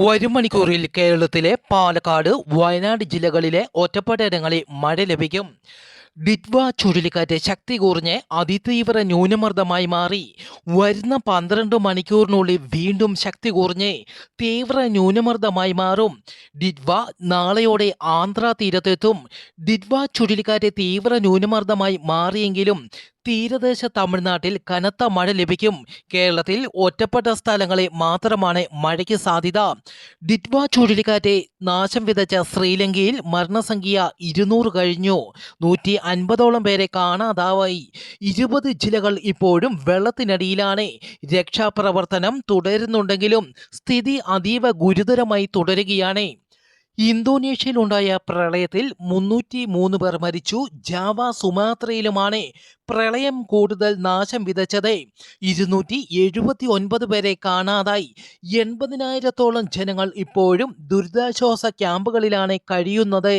വരും മണിക്കൂറിൽ കേരളത്തിലെ പാലക്കാട്, വയനാട് ജില്ലകളിലെ ഒറ്റപ്പെട്ടയിടങ്ങളിൽ മഴ ലഭിക്കും. ഡിറ്റ്വ ചുഴലിക്കാറ്റ് ശക്തി കുറഞ്ഞ് അതിതീവ്ര ന്യൂനമർദ്ദമായി മാറി. വരുന്ന 12 മണിക്കൂറിനുള്ളിൽ വീണ്ടും ശക്തി കുറഞ്ഞ് തീവ്ര ന്യൂനമർദ്ദമായി മാറും. ഡിറ്റ്വ നാളെയോടെ ആന്ധ്ര തീരത്തെത്തും. ഡിറ്റ്വ ചുഴലിക്കാറ്റ് തീവ്ര ന്യൂനമർദ്ദമായി മാറിയെങ്കിലും തീരദേശ തമിഴ്നാട്ടിൽ കനത്ത മഴ ലഭിക്കും. കേരളത്തിൽ ഒറ്റപ്പെട്ട സ്ഥലങ്ങളിൽ മാത്രമാണ് മഴയ്ക്ക് സാധ്യത. ഡിറ്റ്വ ചുഴലിക്കാറ്റ് നാശം വിതച്ച ശ്രീലങ്കയിൽ മരണസംഖ്യ 200 കഴിഞ്ഞു. 150ഓളം പേരെ കാണാതാവായി. 20 ജില്ലകൾ ഇപ്പോഴും വെള്ളത്തിനടിയിലാണ്. രക്ഷാപ്രവർത്തനം തുടരുന്നുണ്ടെങ്കിലും സ്ഥിതി അതീവ ഗുരുതരമായി തുടരുകയാണ്. ഇന്തോനേഷ്യയിലുണ്ടായ പ്രളയത്തിൽ 303 പേർ മരിച്ചു. ജാവ, സുമാത്രയിലുമാണ് പ്രളയം കൂടുതൽ നാശം വിതച്ചത്. 279 പേരെ കാണാതായി. 80,000-ഓളം ജനങ്ങൾ ഇപ്പോഴും ദുരിതാശ്വാസ ക്യാമ്പുകളിലാണ് കഴിയുന്നത്.